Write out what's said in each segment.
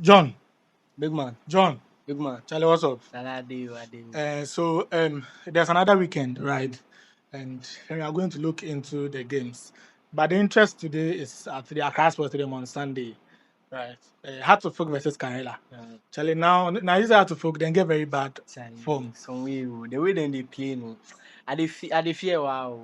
John. Big man. John. Big man. Charlie, what's up? I do. So there's another weekend, right? And we are going to look into the games. But the interest today is at the Accra Sports Stadium on Sunday, right? Heart to Folk versus KARELA. Charlie, now you say Heart to Folk, then get very bad form. Some way, the way they play, no. I dey fear wow.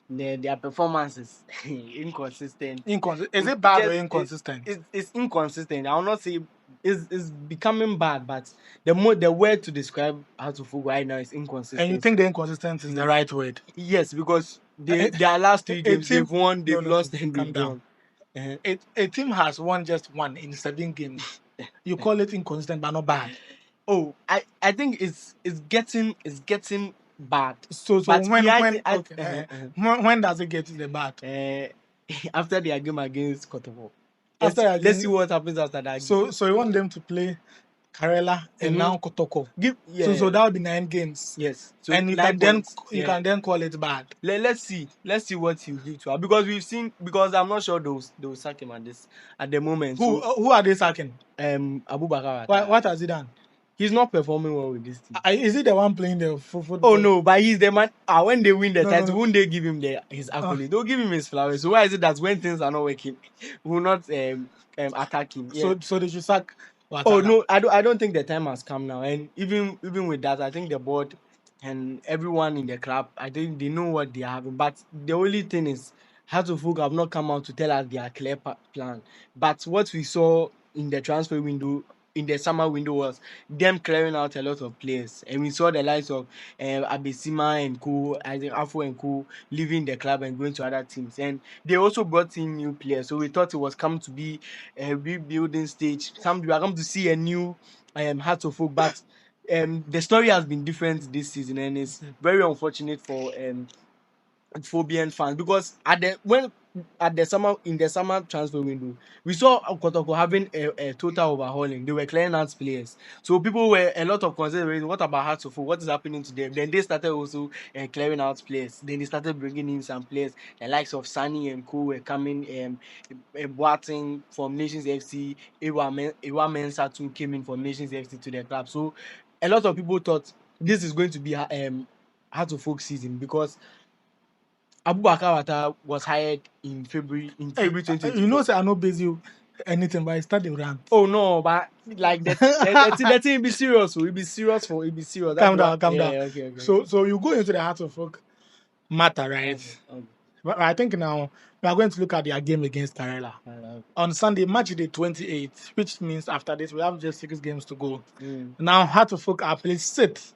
Their performances inconsistent. Is it bad or inconsistent? It's inconsistent. I will not say it's becoming bad, but the word to describe how to football right now is inconsistent. And you think the inconsistent is the right word? Yes, because their last 3 games team, they've won, they've lost, and calm they've down. won. A team has won just one in 7 games. You call it inconsistent, but not bad. Oh, I think it's getting bad. So But when does it get to the bad? After their game against Kotovo. Let's see what happens after that. So you want them to play KARELA and now Kotoko. So that would be 9 games. Yes. So and you can then call it bad. Let's see what he'll give to her, because I'm not sure they'll sack him at the moment. Who are they sacking? Abubakar. What has he done? He's not performing well with this team. Is he the one playing the football? Oh no, but he's the man. When they win the title, won't they give him his accolade? They'll give him his flowers. So why is it that when things are not working, we will not attack him? Yeah. So they should sack OUATTARA. Oh no, I don't think the time has come now. And even with that, I think the board and everyone in the club, I think they know what they are having. But the only thing is, Hearts of Oak have not come out to tell us their clear plan. But what we saw in the transfer window, in the summer window, was them clearing out a lot of players, and we saw the likes of Abesima and co, I think Afo and co, leaving the club and going to other teams, and they also brought in new players. So we thought it was come to be a rebuilding stage. We are come to see a new Hearts of Oak, but the story has been different this season, and it's very unfortunate for Phobian fans, because in the summer transfer window, we saw Kotoko having a total overhauling. They were clearing out players, so people were a lot of consideration. What about Hearts of Oak? What is happening to them? Then they started also clearing out players. Then they started bringing in some players. The likes of Sani and Co were coming. Boateng from Nations FC, Ewa Mensah too came in from Nations FC to the club. So a lot of people thought this is going to be Hearts of Oak season, because Abubakar was hired in February 2020. You know, I know busy anything, but I started rant. Oh no, but like that thing will be serious. Will be serious. Calm down. Okay. So you go into the Heart of Oak matter, right? Okay. But I think now we are going to look at their game against KARELA on Sunday, March the 28th, which means after this we have just 6 games to go. Now Heart of Oak are placed 6th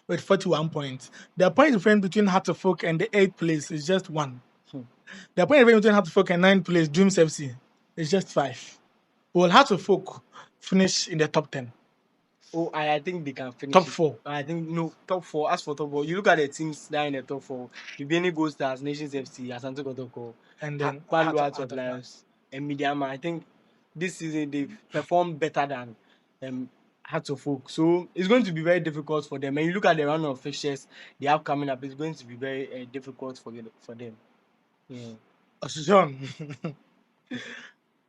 with 41 points. The point difference between Heart of Oak and the 8th place is just 1. The point difference between Heart of Oak and 9th place, Dreams FC, is just 5. Will Heart of Oak finish in the top 10? Oh, I think they can finish top 4. I think no, top 4. As for top 4, you look at the teams that are in the top 4. Ibeni Gold Stars, Nations FC, Asante Kotoko, and then Hearts of Lions, and Mediama. I think this season they've performed better than Hearts of Oak. So it's going to be very difficult for them. And you look at the run of fixtures they have coming up, it's going to be very difficult for them. Yeah. John.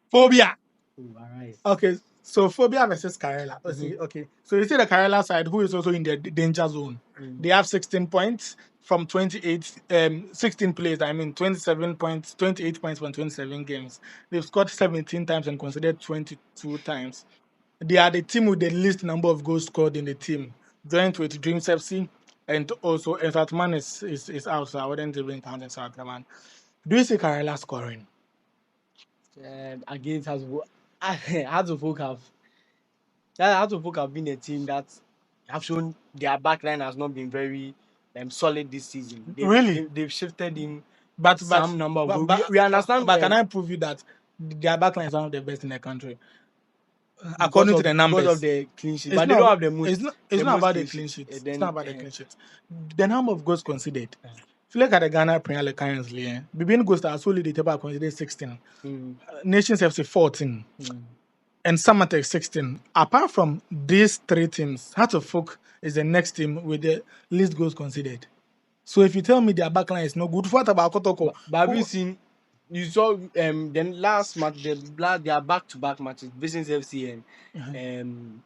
Phobia. Oh, all right. Okay. So Phobia versus KARELA. Okay. So you see the KARELA side, who is also in the danger zone. They have 16 points from 16 plays. 27 points, 28 points from 27 games. They've scored 17 times and considered 22 times. They are the team with the least number of goals scored in the team, joined with Dreams FC, and also Southman is out, so I wouldn't even count Southman. Do you see KARELA scoring? Against Hearts of Oak have been a team that have shown their backline has not been very solid this season. They've shifted in some number of goals. We understand, but can I prove you that their backline is one of the best in the country? According to the numbers, because of the clean sheet, but they don't have the most. It's not about the clean sheet. It's not about the clean sheet. The number of goals conceded. If you look at the Ghana Premier League currently, Bibini Goals are solely the table considered 16, Nations FC 14, and Samatex 16. Apart from these 3 teams, Heart of Oak is the next team with the least goals conceded. So if you tell me their backline is no good, what about Kotoko? But have you seen you saw then last match they are back-to-back matches, Visions FC and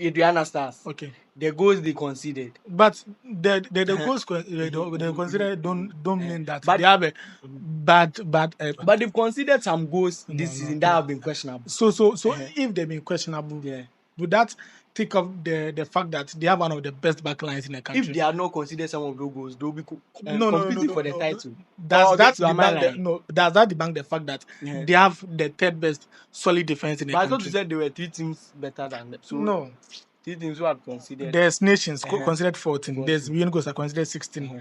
Adriana Stars. Okay. The goals they conceded. But the goals they consider don't mean that But- they have a bad But they've conceded some goals this season that have been questionable. So if they've been questionable, would that take off the fact that they have one of the best backlines in the country? If they had not considered some of those goals, they'll be No, competing for the title. Does that Does debunk the fact that they have the third best solid defense in the But I country? thought you said there were 3 teams better than them. So No. 3 teams who had considered. There's Nations considered 14. There's Unigos are considered 16.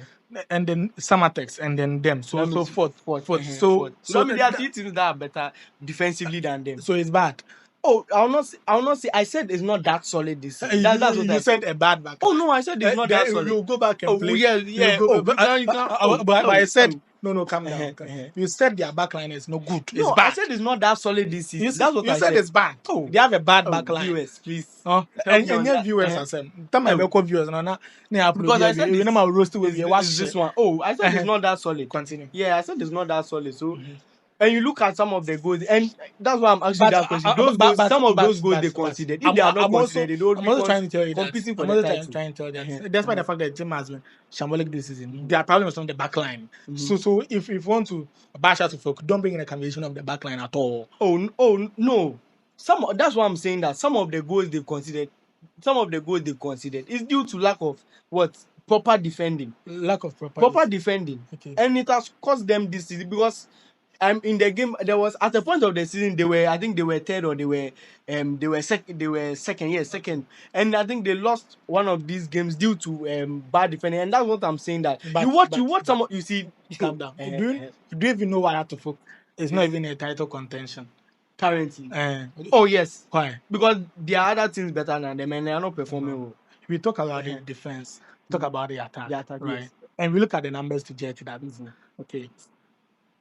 And then Samatex and then them. So fourth. So I mean, there are 3 teams that are better defensively than them. So it's bad. Oh, I'll not say. I said it's not that solid this season. That's what you said a bad back. Oh no, I said it's not that solid. You go back and play. Yeah. But I said no, calm down. You said their backline is no good. It's No, bad. I said it's not that solid this season. That's what you I said. It's bad. Oh, they have a bad backline. Viewers, please. And your viewers are same. Tell my local viewers because I said this one. Oh, I said it's not that solid. Continue. Yeah, I said it's not that solid. So. And you look at some of the goals, and that's why I'm asking that question. Some of those goals they considered. If they are not considered, they don't. I'm also trying to tell you that. Competing for the title. Trying to tell you that. Despite the fact that the team has been shambolic this season, their problem is on the back line. So if you want to bash out to folk, don't bring in a combination of the back line at all. Oh no. That's why I'm saying that some of the goals they've considered is due to lack of proper defending. Lack of proper defending. Okay. And it has cost them this season because in the game there was at the point of the season they were third or they were second, and I think they lost one of these games due to bad defending, and that's what I'm saying that you see. Calm down. Do you even know what I have to focus? It's not even a title contention currently. Oh yes. Why? Because there are other teams better than them and they are not performing well. We talk about the defense, talk about the attack, right? Yes. And we look at the numbers to get to that. Okay.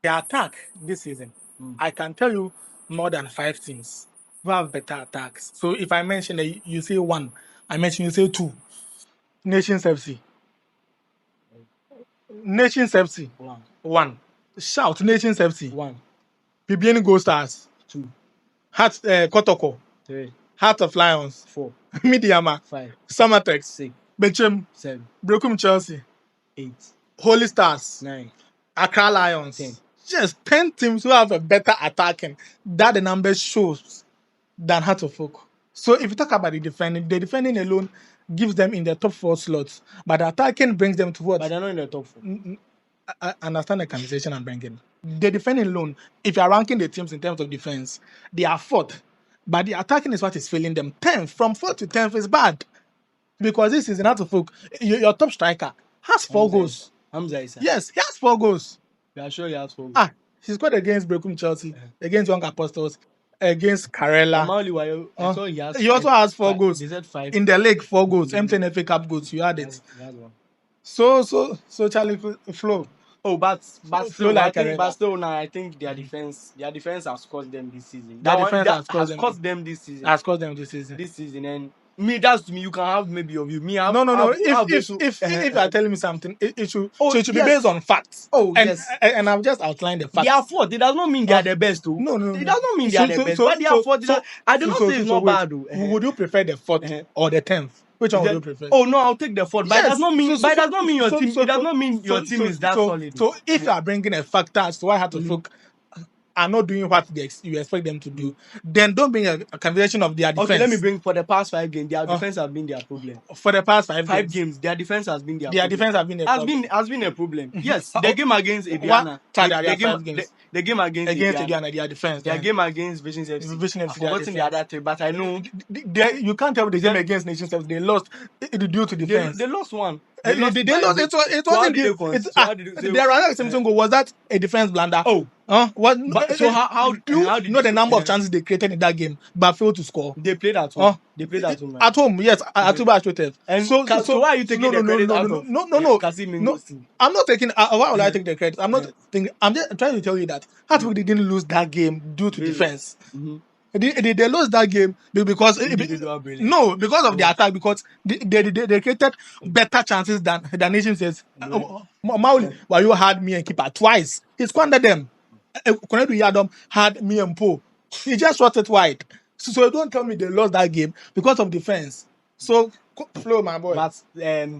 The attack this season, I can tell you more than 5 teams who have better attacks. So if I mention that you say 1, I mention you say 2. Nations FC. Nations FC. 1. Shout Nations FC. 1. PBN Gold Stars. 2. Heart Kotoko. 3. Heart of Lions. 4. Mediama. 5. Samatex. 6. Bechem. 7. Brokum Chelsea. 8. Holy Stars. 9. Accra Lions. 10. Just 10 teams who have a better attacking. That the numbers shows than Heart of Folk. So if you talk about the defending alone gives them in the top 4 slots, but the attacking brings them to what? But they're not in the top 4. I understand the conversation I'm bringing. The defending alone, if you are ranking the teams in terms of defense, they are 4th, but the attacking is what is failing them. 10th, from 4th to 10th is bad, because this is Heart of Folk. Your top striker has 4 goals. Hamza Issa. Yes, he has 4 goals. You are sure he has 4 goals? He scored against Brokum Chelsea, against Young Apostles, against KARELA. He also has 4 goals. They said 5. In the league, 4 goals. MTN FA Cup goals. You had it. So Charlie Flo. Oh, but still now I think their defense has cost them this season. Has cost them this season. This season, and that's to me. You can have maybe your view. No. If you are telling me something, it should be based on facts. And I've just outlined the facts. They are 4th. It does not mean they are the best, though. No. It does not mean they are the best. But they are 4th. I do not say it's not bad, though. Would you prefer the 4th or the 10th? Which one would you prefer? Oh no, I'll take the 4th. But it does not mean. But it does not mean your team. It does not mean your team is that solid. So if you are bringing a factor as to why Heart of Folk are not doing what you expect them to do, then don't bring a conversation of their defense. Okay, let me bring for the past 5 games. Their defense has been their problem. For the past 5 games, their defense has been their defense has been a problem. Yes, the game against Adriana. The game against Adriana, their defense. Their game against Visions FC. I've forgotten the other 3, but I know you can't tell the game against Nations FC. They lost due to defense. They lost one. They lost. It wasn't. Their other Samsung goal, was that a defense blunder? What? So how do you know the number of chances they created in that game but failed to score? They played at home. They played at home. At home, yes. And so why are you taking the credit out of? No. I'm not taking. Why would I take the credit? I'm not thinking. I'm just trying to tell you that Hartwig didn't lose that game due to defense. They lost that game because because of the attack, because they created better chances than Nation says. Mauli, while you had me and keeper twice, he squandered them. Konedu Yadom had me and Po. He just shot it wide. So don't tell me they lost that game because of defense. So flow, my boy. But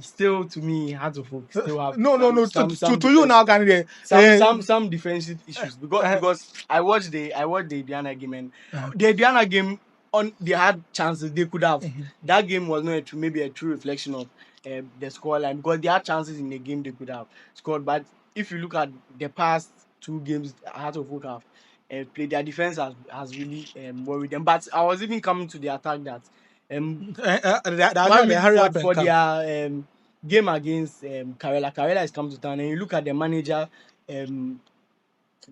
still, to me, Hearts of Oak still have No. To you defense, now, can some defensive issues because I watched the Indiana game, and the Indiana game, on they had chances they could have. That game was not maybe a true reflection of the scoreline, because they had chances in the game they could have scored. But if you look at the past two games Hearts of Oak have played, their defense has really worried them. But I was even coming to the attack that 1 week hurry up and for come. their game against KARELA. KARELA is come to town, and you look at the manager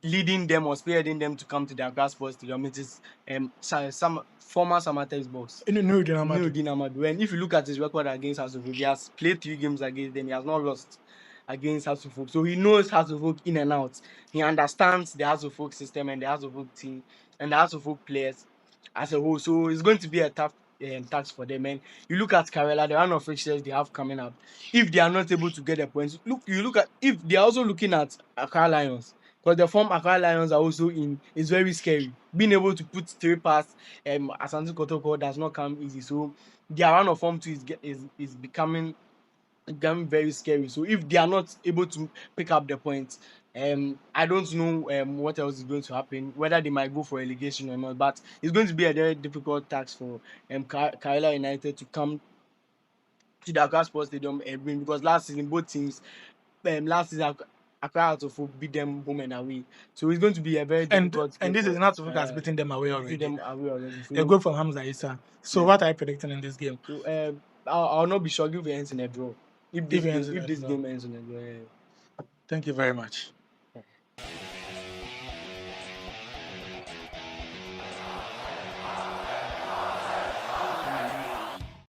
leading them or spearheading them to come to their grass sports stadium. It is some former Samatex boss, No, Nuruddin Amadou. And if you look at his record against Hasselhoff, he has played 3 games against them. He has not lost against Hasselhoff. So he knows Hasselhoff in and out. He understands the Hasselhoff system and the Hasselhoff team and the Hasselhoff players as a whole. So it's going to be a tough task for them. And you look at KARELA, the run of fixtures they have coming up. If they are not able to get the points, you look at, if they are also looking at Accra Lions, because the form Accra Lions are also in is very scary. Being able to put 3 past Asante Kotoko does not come easy. So their run of form too is becoming very scary. So if they are not able to pick up the points, I don't know what else is going to happen, whether they might go for relegation or not. But it's going to be a very difficult task for KARELA United to come to the Accra Sports Stadium and win, because last season both teams last season Accra Hearts of Oak beat them home and away. So it's going to be a very difficult And game this is for not Africa has beaten them away beat already. them away already. A So goal from Hamza Issa. So what are you predicting in this game? so I'll not be shocked if it ends in a draw. If If this he game ends in if a this draw. game ends in a draw. Thank you very much.